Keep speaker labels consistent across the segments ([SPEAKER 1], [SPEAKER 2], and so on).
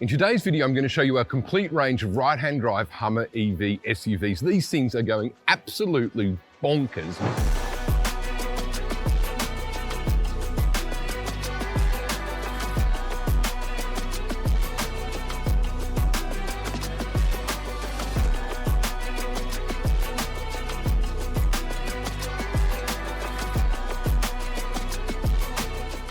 [SPEAKER 1] In today's video, I'm going to show you a complete range of right-hand drive Hummer EV SUVs. These things are going absolutely bonkers.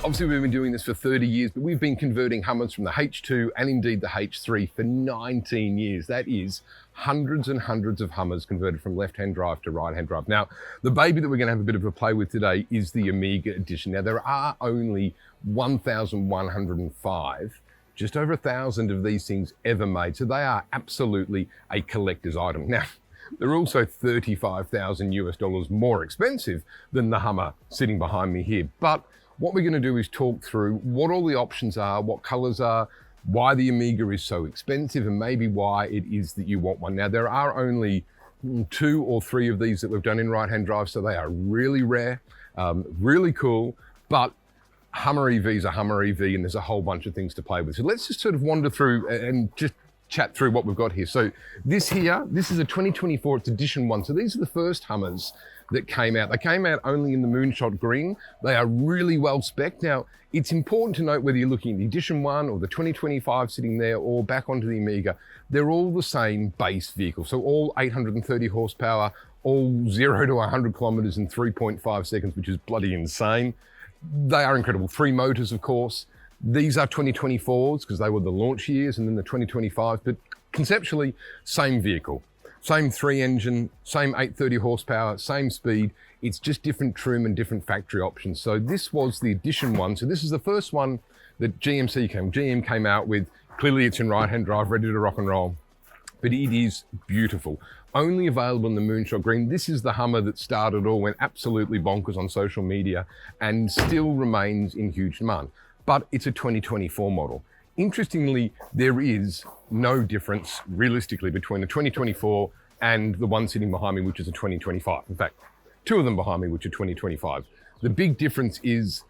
[SPEAKER 1] Obviously, we've been doing this for 30 years, but we've been converting Hummers from the H2 and indeed the H3 for 19 years. That is hundreds and hundreds of Hummers converted from left-hand drive to right-hand drive. Now, the baby that we're going to have a bit of a play with today is the Amiga edition. Now, there are only 1,105, just over 1,000 of these things ever made. So they are absolutely a collector's item. Now, they're also $35,000 more expensive than the Hummer sitting behind me here. But what we're going to do is talk through what all the options are, what colors are, why the Amiga is so expensive, and maybe why it is that you want one. Now, there are only 2 or 3 of these that we've done in right-hand drive, so they are really rare, really cool, but Hummer EV is a Hummer EV, and there's a whole bunch of things to play with. So let's just sort of wander through and just chat through what we've got here. So this here, this is a 2024, it's edition 1. So these are the first Hummers that came out. They came out only in the Moonshot Green. They are really well spec'd. Now, it's important to note whether you're looking at the edition 1 or the 2025 sitting there or back onto the Amiga, they're all the same base vehicle. So all 830 horsepower, all 0 to 100 kilometers in 3.5 seconds, which is bloody insane. They are incredible. 3 motors, of course. These are 2024s because they were the launch years, and then the 2025s, but conceptually, same vehicle. Same 3 engine, same 830 horsepower, same speed. It's just different trim and different factory options. So this was the edition 1. So this is the first one that GM came out with. Clearly it's in right-hand drive, ready to rock and roll, but it is beautiful. Only available in the Moonshot Green. This is the Hummer that started all, went absolutely bonkers on social media and still remains in huge demand. But it's a 2024 model. Interestingly, there is no difference realistically between the 2024 and the one sitting behind me, which is a 2025. In fact, 2 of them behind me, which are 2025. The big difference is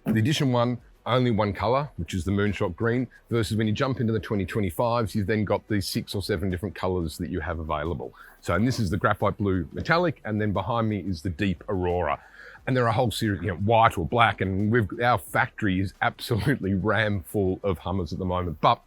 [SPEAKER 1] the edition 1, only 1 color, which is the Moonshot Green, versus when you jump into the 2025s, you've then got these 6 or 7 different colors that you have available. So, and this is the graphite blue metallic, and then behind me is the deep Aurora. And there are a whole series, white or black, and our factory is absolutely ram full of Hummers at the moment. But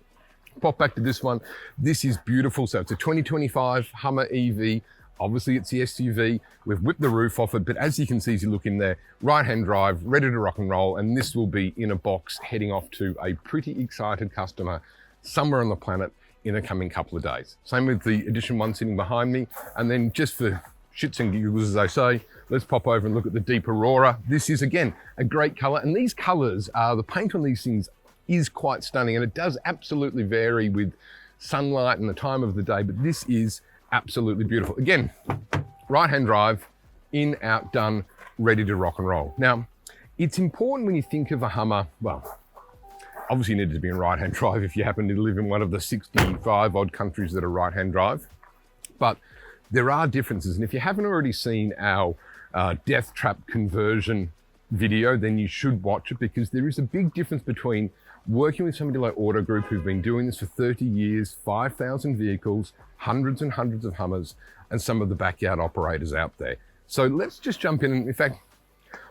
[SPEAKER 1] pop back to this one. This is beautiful. So it's a 2025 Hummer EV. Obviously it's the SUV. We've whipped the roof off it, but as you can see as you look in there, right-hand drive, ready to rock and roll, and this will be in a box heading off to a pretty excited customer somewhere on the planet in the coming couple of days. Same with the edition 1 sitting behind me. And then just for shits and giggles, as they say, let's pop over and look at the deep Aurora. This is, again, a great color. And these colors, the paint on these things is quite stunning. And it does absolutely vary with sunlight and the time of the day, but this is absolutely beautiful. Again, right-hand drive, in, out, done, ready to rock and roll. Now, it's important when you think of a Hummer, well, obviously you need to be in right-hand drive if you happen to live in one of the 65 odd countries that are right-hand drive. But there are differences, and if you haven't already seen our death trap conversion video, then you should watch it, because there is a big difference between working with somebody like Autogroup, who've been doing this for 30 years, 5,000 vehicles, hundreds and hundreds of Hummers, and some of the backyard operators out there. So let's just jump in. In fact,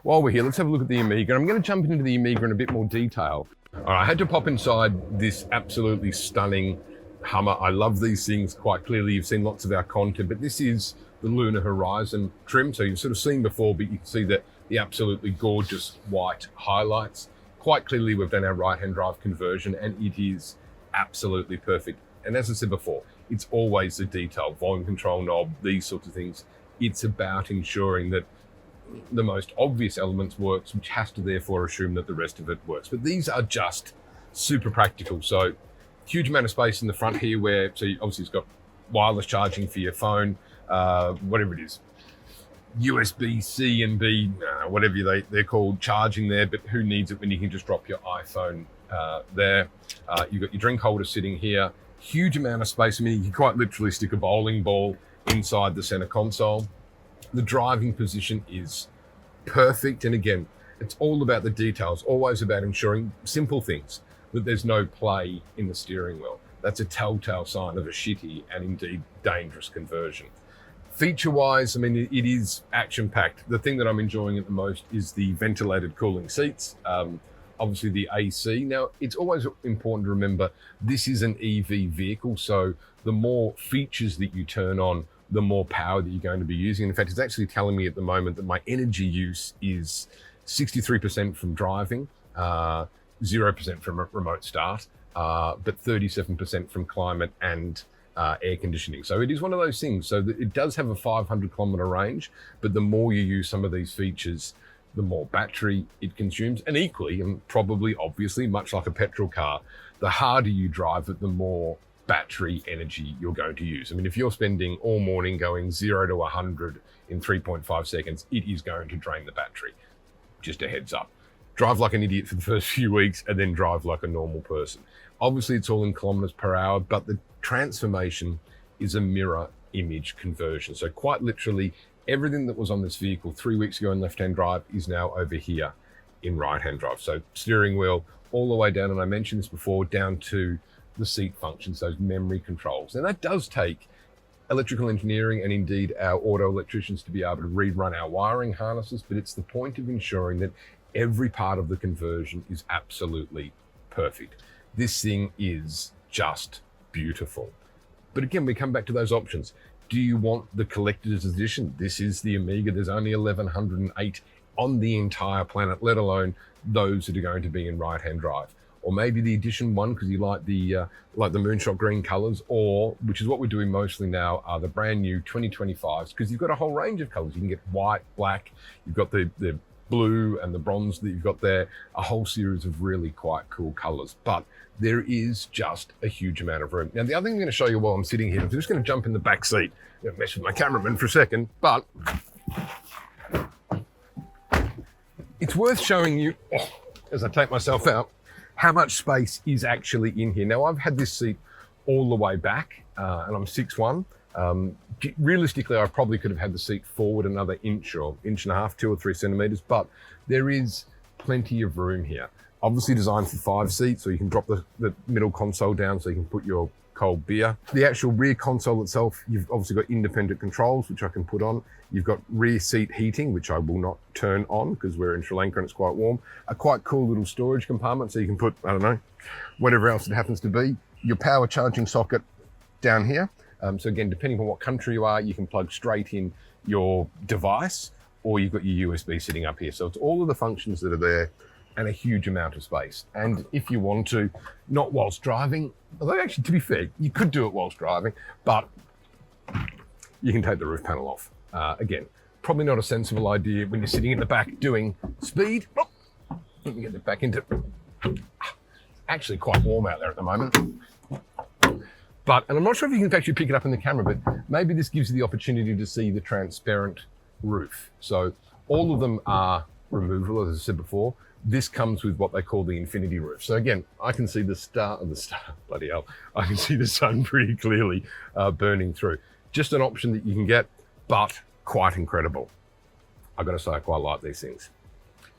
[SPEAKER 1] while we're here, let's have a look at the Amiga. I'm going to jump into the Amiga in a bit more detail. All right, I had to pop inside this absolutely stunning Hummer. I love these things quite clearly. You've seen lots of our content, but this is the Lunar Horizon trim. So you've sort of seen before, but you can see that the absolutely gorgeous white highlights. Quite clearly, we've done our right-hand drive conversion, and it is absolutely perfect. And as I said before, it's always the detail, volume control knob, these sorts of things. It's about ensuring that the most obvious elements works, which has to therefore assume that the rest of it works. But these are just super practical. So huge amount of space in the front here where, so obviously it's got wireless charging for your phone, whatever it is, USB-C and B, whatever they're called, charging there, but who needs it when you can just drop your iPhone there. You've got your drink holder sitting here, huge amount of space. I mean, you can quite literally stick a bowling ball inside the center console. The driving position is perfect. And again, it's all about the details, always about ensuring simple things. that there's no play in the steering wheel. That's a telltale sign of a shitty and indeed dangerous conversion. Feature-wise, I mean, it is action-packed. The thing that I'm enjoying it the most is the ventilated cooling seats. Obviously the AC. Now, it's always important to remember this is an EV vehicle, so the more features that you turn on, the more power that you're going to be using. In fact, it's actually telling me at the moment that my energy use is 63% from driving, 0% from remote start, but 37% from climate and air conditioning. So it is one of those things. So it does have a 500 kilometer range, but the more you use some of these features, the more battery it consumes. And equally, and probably obviously, much like a petrol car, the harder you drive it, the more battery energy you're going to use. I mean, if you're spending all morning going 0 to 100 in 3.5 seconds, it is going to drain the battery. Just a heads up. Drive like an idiot for the first few weeks and then drive like a normal person. Obviously, it's all in kilometers per hour, but the transformation is a mirror image conversion. So quite literally, everything that was on this vehicle 3 weeks ago in left-hand drive is now over here in right-hand drive. So steering wheel all the way down, and I mentioned this before, down to the seat functions, those memory controls. And that does take electrical engineering and indeed our auto electricians to be able to rerun our wiring harnesses, but it's the point of ensuring that every part of the conversion is absolutely perfect. This thing is just beautiful. But again, we come back to those options. Do you want the collector's edition? This is the Amiga. There's only 1,108 on the entire planet, let alone those that are going to be in right-hand drive. Or maybe the edition one because you like the moonshot green colors, or, which is what we're doing mostly now, are the brand new 2025s, because you've got a whole range of colors. You can get white, black, you've got the blue and the bronze that you've got there, a whole series of really quite cool colors. But there is just a huge amount of room. Now, the other thing I'm going to show you while I'm sitting here, I'm just going to jump in the back seat. I'm going to mess with my cameraman for a second, but it's worth showing you, as I take myself out, how much space is actually in here. Now, I've had this seat all the way back, and I'm 6'1". Realistically, I probably could have had the seat forward another inch or inch and a half, 2 or 3 centimeters, but there is plenty of room here. Obviously designed for 5 seats, so you can drop the middle console down so you can put your cold beer. The actual rear console itself, you've obviously got independent controls, which I can put on. You've got rear seat heating, which I will not turn on because we're in Sri Lanka and it's quite warm. A quite cool little storage compartment, so you can put, I don't know, whatever else it happens to be. Your power charging socket down here. So again, depending on what country you are, you can plug straight in your device, or you've got your USB sitting up here. So it's all of the functions that are there and a huge amount of space. And if you want to, not whilst driving, although actually, to be fair, you could do it whilst driving, but you can take the roof panel off. Again, probably not a sensible idea when you're sitting in the back doing speed. Oh, let me get it back into, it's actually quite warm out there at the moment. But, and I'm not sure if you can actually pick it up in the camera, but maybe this gives you the opportunity to see the transparent roof. So all of them are removable, as I said before. This comes with what they call the infinity roof. So again, I can see bloody hell, I can see the sun pretty clearly burning through. Just an option that you can get, but quite incredible. I've got to say, I quite like these things.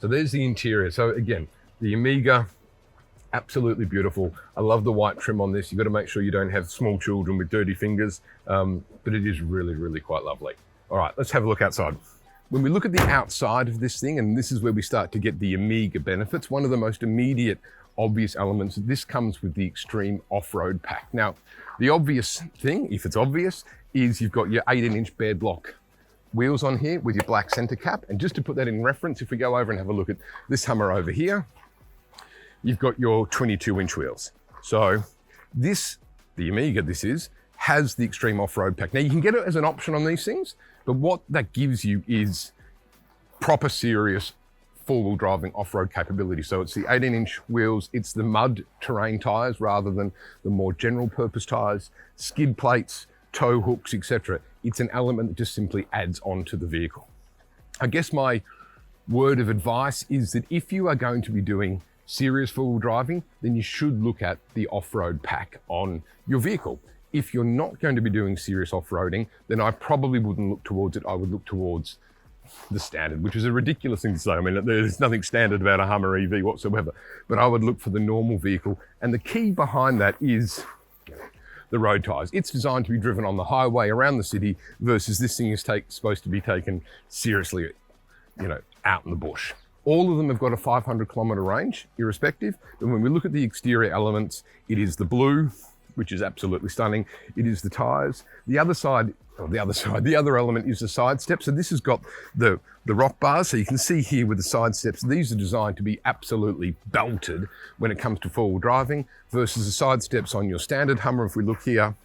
[SPEAKER 1] So there's the interior. So again, the Amiga, absolutely beautiful. I love the white trim on this. You've got to make sure you don't have small children with dirty fingers, but it is really, really quite lovely. All right, let's have a look outside. When we look at the outside of this thing, and this is where we start to get the Amiga benefits, one of the most immediate, obvious elements, this comes with the Extreme Off-Road Pack. Now, the obvious thing, if it's obvious, is you've got your 18-inch bed block wheels on here with your black center cap. And just to put that in reference, if we go over and have a look at this Hummer over here, you've got your 22-inch wheels. So this, the Amiga this is, has the Extreme Off-Road Pack. Now, you can get it as an option on these things, but what that gives you is proper serious four-wheel driving off-road capability. So it's the 18-inch wheels, it's the mud terrain tires rather than the more general purpose tires, skid plates, tow hooks, etc. It's an element that just simply adds on to the vehicle. I guess my word of advice is that if you are going to be doing serious four-wheel driving, then you should look at the off-road pack on your vehicle. If you're not going to be doing serious off-roading, then I probably wouldn't look towards it. I would look towards the standard, which is a ridiculous thing to say. I mean, there's nothing standard about a Hummer EV whatsoever, but I would look for the normal vehicle. And the key behind that is the road tyres. It's designed to be driven on the highway around the city versus this thing is supposed to be taken seriously, out in the bush. All of them have got a 500 kilometre range, irrespective. But when we look at the exterior elements, it is the blue, which is absolutely stunning. It is the tyres. The other element is the side step. So this has got the rock bars. So you can see here with the side steps, these are designed to be absolutely belted when it comes to four-wheel driving versus the side steps on your standard Hummer. If we look here,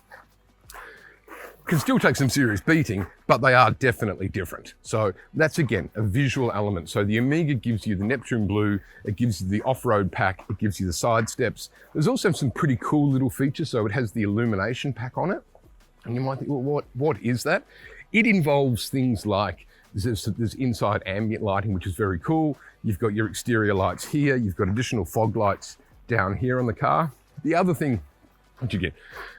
[SPEAKER 1] can still take some serious beating, but they are definitely different. So that's, again, a visual element. So the Amiga gives you the Neptune Blue, it gives you the off-road pack, it gives you the side steps. There's also some pretty cool little features. So it has the illumination pack on it. And you might think, well, what is that? It involves things like, there's inside ambient lighting, which is very cool. You've got your exterior lights here. You've got additional fog lights down here on the car. The other thing, which again,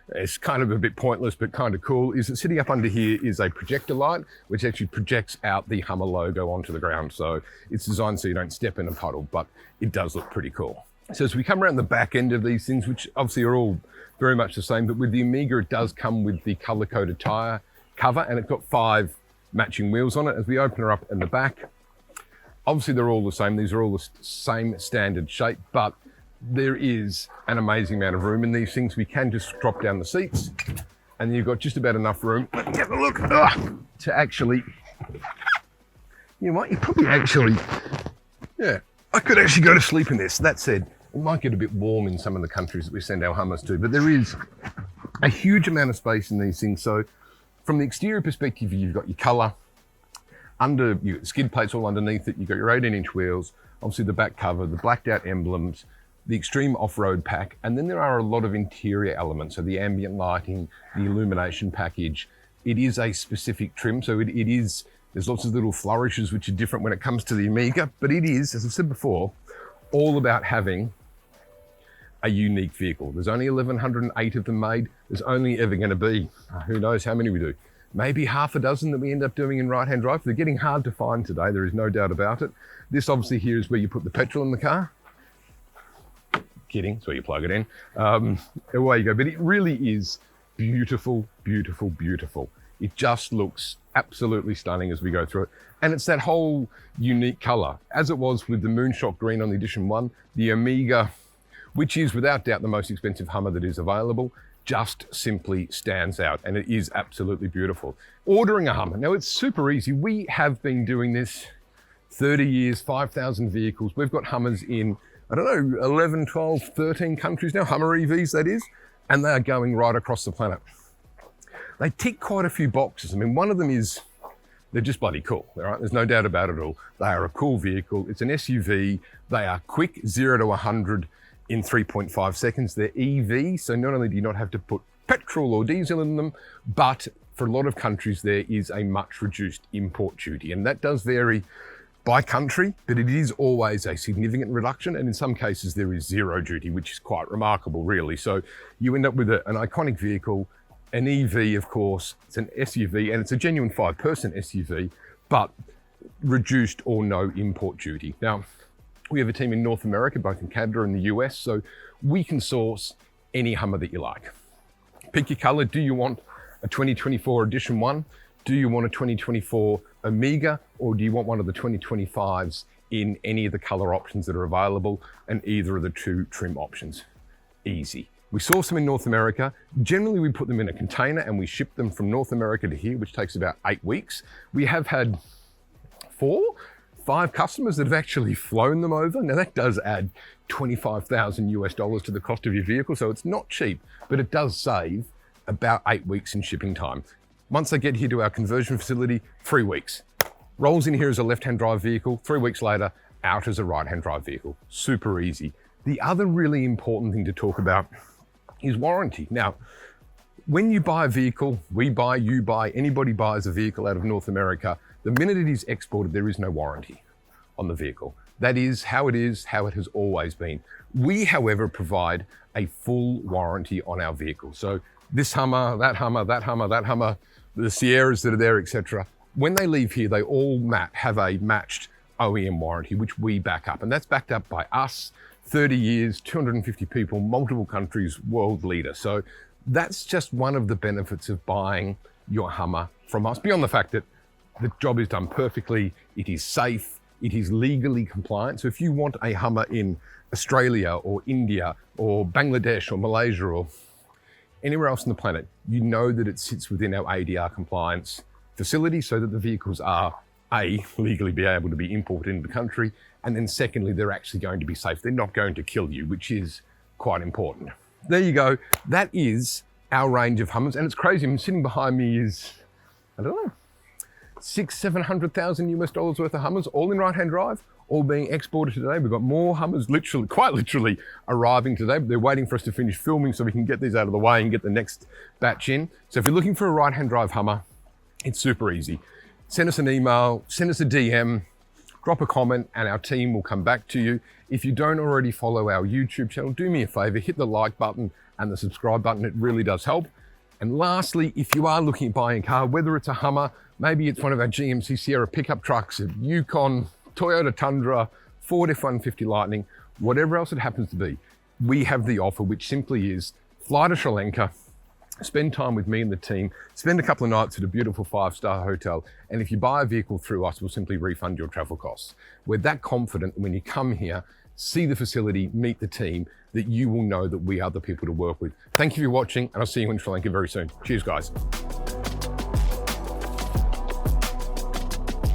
[SPEAKER 1] it's kind of a bit pointless, but kind of cool, is that sitting up under here is a projector light, which actually projects out the Hummer logo onto the ground. So it's designed so you don't step in a puddle, but it does look pretty cool. So as we come around the back end of these things, which obviously are all very much the same, but with the Amiga, it does come with the color-coded tire cover, and it's got 5 matching wheels on it. As we open her up in the back, obviously they're all the same. These are all the same standard shape, but there is an amazing amount of room in these things. We can just drop down the seats, and you've got just about enough room. Let me have a look to actually, you know what, you probably actually, yeah, I could actually go to sleep in this. That said, it might get a bit warm in some of the countries that we send our Hummers to, but there is a huge amount of space in these things. So from the exterior perspective, you've got your colour. You've got the skid plates all underneath it. You've got your 18-inch wheels, obviously the back cover, the blacked out emblems, the extreme off-road pack, and then there are a lot of interior elements. So the ambient lighting, the illumination package. It is a specific trim, so there's lots of little flourishes which are different when it comes to the Amiga, but it is, as I've said before, all about having a unique vehicle. There's only 1,108 of them made. There's only ever going to be, who knows how many we do, maybe half a dozen that we end up doing in right-hand drive. They're getting hard to find today, there is no doubt about it. This obviously here is where you put the petrol in the car. Kidding, it's where you plug it in. Away you go, but it really is beautiful, beautiful, beautiful. It just looks absolutely stunning as we go through it. And it's that whole unique color, as it was with the Moonshot Green on the Edition 1, the Amiga, which is without doubt the most expensive Hummer that is available, just simply stands out, and it is absolutely beautiful. Ordering a Hummer, now it's super easy. We have been doing this 30 years, 5,000 vehicles. We've got Hummers in, I don't know, 11, 12, 13 countries now, Hummer EVs that is, and they are going right across the planet. They tick quite a few boxes. I mean, one of them is, they're just bloody cool, all right? There's no doubt about it all. They are a cool vehicle. It's an SUV. They are quick, 0 to 100 in 3.5 seconds. They're EV, so not only do you not have to put petrol or diesel in them, but for a lot of countries, there is a much reduced import duty. And that does vary by country, but it is always a significant reduction. And in some cases, there is zero duty, which is quite remarkable, really. So you end up with an iconic vehicle, an EV, of course, it's an SUV, and it's a genuine 5-person SUV, but reduced or no import duty. Now, we have a team in North America, both in Canada and the US, so we can source any Hummer that you like. Pick your color. Do you want a 2024 Edition 1? Do you want a 2024 Amiga? Or do you want one of the 2025s in any of the color options that are available and either of the 2 trim options? Easy. We source them in North America. Generally, we put them in a container and we ship them from North America to here, which takes about 8 weeks. We have had 5 customers that have actually flown them over. Now that does add $25,000 US to the cost of your vehicle. So it's not cheap, but it does save about 8 weeks in shipping time. Once they get here to our conversion facility, 3 weeks. Rolls in here as a left-hand drive vehicle, 3 weeks later, out as a right-hand drive vehicle. Super easy. The other really important thing to talk about is warranty. Now, when you buy a vehicle, we buy, you buy, anybody buys a vehicle out of North America, the minute it is exported, there is no warranty on the vehicle. That is, how it has always been. We, however, provide a full warranty on our vehicle. So this Hummer, that Hummer, that Hummer, that Hummer, the Sierras that are there, etc., When they leave here, they all have a matched OEM warranty, which we back up. And that's backed up by us, 30 years, 250 people, multiple countries, world leader. So that's just one of the benefits of buying your Hummer from us, beyond the fact that the job is done perfectly, it is safe, it is legally compliant. So if you want a Hummer in Australia or India or Bangladesh or Malaysia or anywhere else on the planet, you know that it sits within our ADR compliance facility so that the vehicles are legally be able to be imported into the country, and then secondly, they're actually going to be safe. They're not going to kill you, which is quite important. There you go. That is our range of Hummers, and it's crazy. I mean, sitting behind me is, I don't know, $600,000-700,000 US worth of Hummers, all in right-hand drive, all being exported today. We've got more Hummers quite literally arriving today, but they're waiting for us to finish filming so we can get these out of the way and get the next batch in. So if you're looking for a right-hand drive Hummer, it's super easy. Send us an email, send us a DM, drop a comment, and our team will come back to you. If you don't already follow our YouTube channel, do me a favor, hit the like button and the subscribe button. It really does help. And lastly, if you are looking at buying a car, whether it's a Hummer, maybe it's one of our GMC Sierra pickup trucks, a Yukon, Toyota Tundra, Ford F-150 Lightning, whatever else it happens to be, we have the offer, which simply is fly to Sri Lanka, spend time with me and the team, spend a couple of nights at a beautiful 5-star hotel, and if you buy a vehicle through us, we'll simply refund your travel costs. We're that confident when you come here, see the facility, meet the team, that you will know that we are the people to work with. Thank you for watching, and I'll see you in Sri Lanka very soon. Cheers, guys.